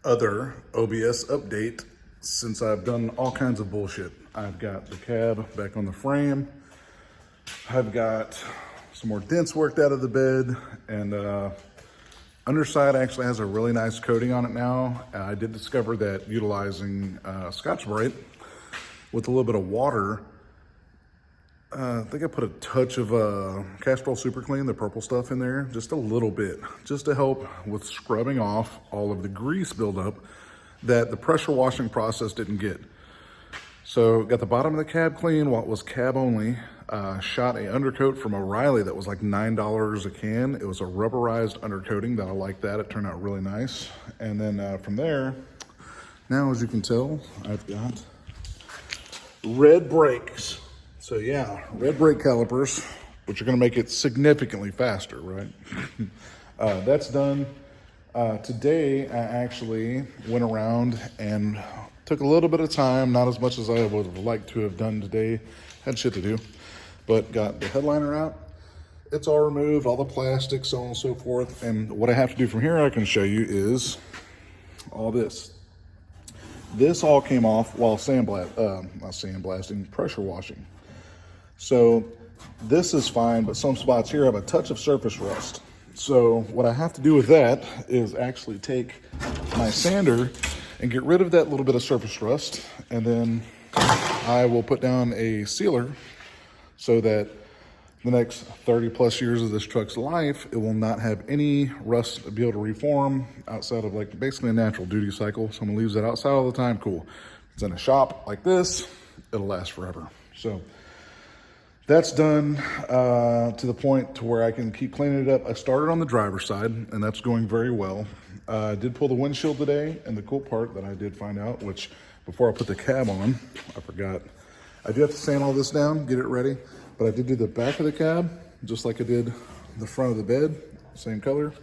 other OBS update since I've done all kinds of bullshit. I've got the cab back on the frame. I've got some more dents worked out of the bed, and underside actually has a really nice coating on it now. I did discover that utilizing Scotch-Brite with a little bit of water, I think I put a touch of Castrol Super Clean, the purple stuff in there, just a little bit, just to help with scrubbing off all of the grease buildup that the pressure washing process didn't get. So got the bottom of the cab clean while it was cab only. Shot a undercoat from O'Reilly that was like $9 a can. It was a rubberized undercoating that I like that. It turned out really nice. And then from there, now as you can tell, I've got red brakes. So yeah, red brake calipers, which are gonna make it significantly faster, right? That's done. Today, I actually went around and took a little bit of time, not as much as I would have liked to have done today. Had shit to do, but got the headliner out. It's all removed, all the plastic, so on and so forth. And what I have to do from here, I can show you, is all this. This all came off while not sandblasting, pressure washing. So this is fine, but some spots here have a touch of surface rust. So what I have to do with that is actually take my sander and get rid of that little bit of surface rust, and then I will put down a sealer so that the next 30 plus years of this truck's life, it will not have any rust be able to reform outside of like basically a natural duty cycle. Someone leaves that outside all the time, cool. If it's in a shop like this, it'll last forever. So that's done to the point to where I can keep cleaning it up. I started on the driver's side, and that's going very well. I did pull the windshield today, and the cool part that I did find out, which before I put the cab on, I forgot. I do have to sand all this down, get it ready, but I did do the back of the cab, just like I did the front of the bed, same color.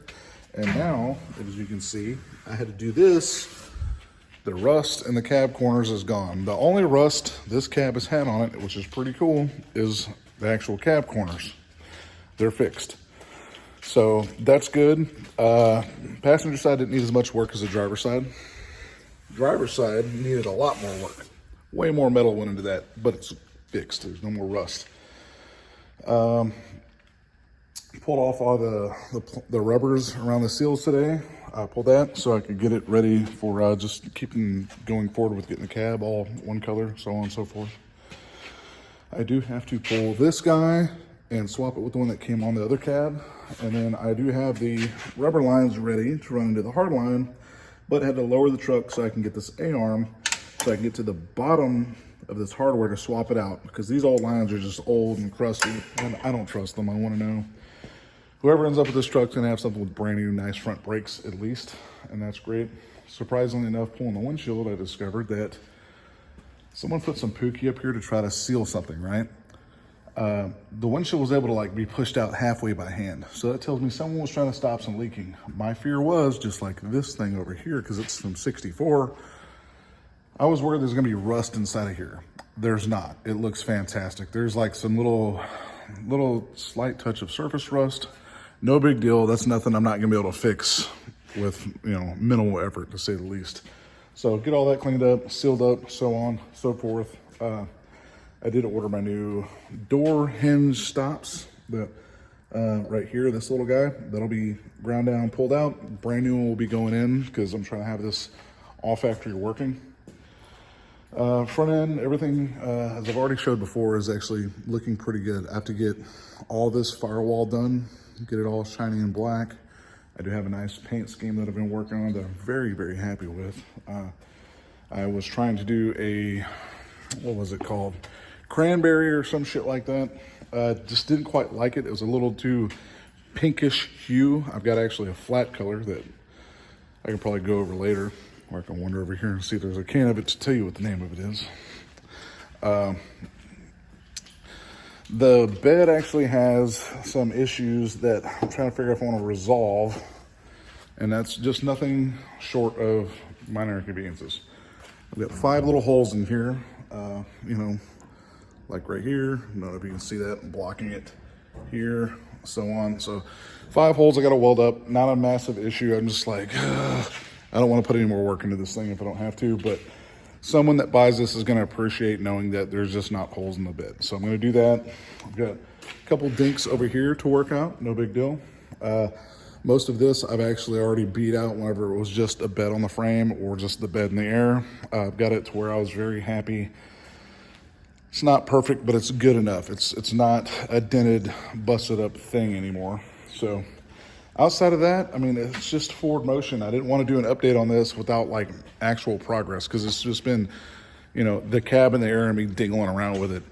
And now, as you can see, I had to do this. The rust in the cab corners is gone. The only rust this cab has had on it, which is pretty cool, is the actual cab corners. They're fixed. So that's good. Passenger side didn't need as much work as the driver's side. Driver's side needed a lot more work. Way more metal went into that, but it's fixed. There's no more rust. Pulled off all the rubbers around the seals today. I pulled that so I could get it ready for just keeping going forward with getting the cab all one color, so on and so forth. I do have to pull this guy and swap it with the one that came on the other cab. And then I do have the rubber lines ready to run into the hard line, but had to lower the truck so I can get this A-arm, so I can get to the bottom of this hardware to swap it out, because these old lines are just old and crusty, and I don't trust them. I want to know whoever ends up with this truck's gonna have something with brand new, nice front brakes at least, and that's great. Surprisingly enough, pulling the windshield, I discovered that someone put some Pookie up here to try to seal something, right? The windshield was able to like be pushed out halfway by hand. So that tells me someone was trying to stop some leaking. My fear was just like this thing over here, because it's from 64. I was worried there's gonna be rust inside of here. There's not. It looks fantastic. There's like some little slight touch of surface rust. No big deal. That's nothing I'm not gonna be able to fix with, minimal effort, to say the least. So get all that cleaned up, sealed up, so on, so forth. I did order my new door hinge stops. Right here, this little guy, that'll be ground down, pulled out. Brand new one will be going in, because I'm trying to have this all factory working. Front end, everything, as I've already showed before, is actually looking pretty good. I have to get all this firewall done, get it all shiny and black. I do have a nice paint scheme that I've been working on that I'm very, very happy with. I was trying to do a, what was it called? Cranberry or some shit like that. Just didn't quite like it. It was a little too pinkish hue. I've got actually a flat color that I can probably go over later, or I can wander over here and see if there's a can of it to tell you what the name of it is. The bed actually has some issues that I'm trying to figure out if I want to resolve, and that's just nothing short of minor inconveniences. I've got 5 little holes in here, like right here. I don't know if you can see that, I'm blocking it here, so on. So 5 holes I got to weld up, not a massive issue. I'm just like, I don't want to put any more work into this thing if I don't have to, but someone that buys this is going to appreciate knowing that there's just not holes in the bed. So I'm going to do that. I've got a couple dinks over here to work out, no big deal. Most of this I've actually already beat out whenever it was just a bed on the frame or just the bed in the air. I've got it to where I was very happy. It's not perfect, but it's good enough. It's not a dented, busted up thing anymore. So outside of that, I mean, it's just forward motion. I didn't want to do an update on this without like actual progress, because it's just been, you know, the cab in the air and me dingling around with it.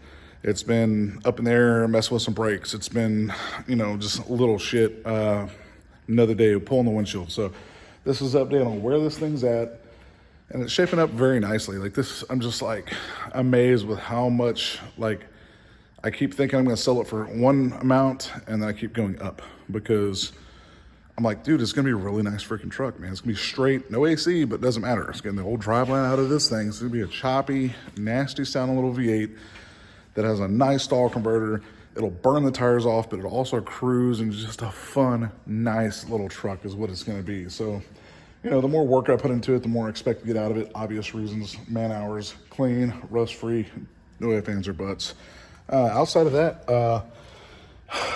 It's been up in the air, messing with some brakes. It's been, you know, just little shit. Another day of pulling the windshield. So this is an update on where this thing's at, and it's shaping up very nicely. Like this, I'm just like amazed with how much, like, I keep thinking I'm going to sell it for one amount, and then I keep going up, because I'm like, dude, it's going to be a really nice freaking truck, man. It's going to be straight, no AC, but it doesn't matter. It's getting the old driveline out of this thing. It's going to be a choppy, nasty sounding little V8 that has a nice stall converter. It'll burn the tires off, but it'll also cruise, and just a fun, nice little truck is what it's going to be. So, you know, the more work I put into it, the more I expect to get out of it. Obvious reasons, man hours, clean, rust-free, no ifs, ands, or buts. Outside of that,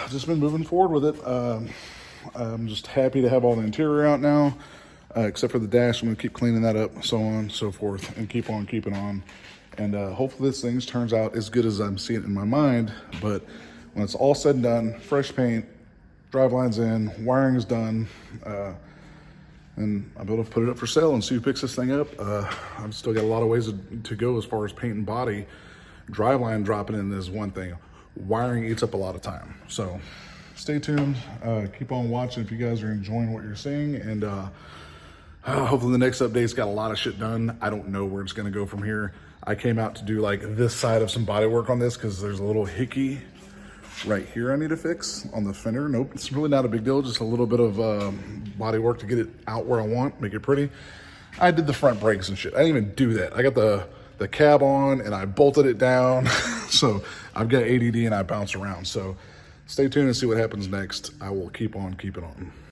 just been moving forward with it. I'm just happy to have all the interior out now, except for the dash. I'm going to keep cleaning that up, so on and so forth, and keep on keeping on. And hopefully this thing turns out as good as I'm seeing it in my mind. But when it's all said and done, fresh paint, driveline's in, wiring is done, and I'll be able to put it up for sale and see who picks this thing up. I've still got a lot of ways to go as far as paint and body. Driveline dropping in is one thing. Wiring eats up a lot of time. So stay tuned. Keep on watching if you guys are enjoying what you're seeing. And hopefully the next update's got a lot of shit done. I don't know where it's going to go from here. I came out to do like this side of some body work on this because there's a little hickey right here I need to fix on the fender. Nope, it's really not a big deal. Just a little bit of body work to get it out where I want, make it pretty. I did the front brakes and shit. I didn't even do that. I got the cab on and I bolted it down. So I've got ADD and I bounce around. So stay tuned and see what happens next. I will keep on keeping on.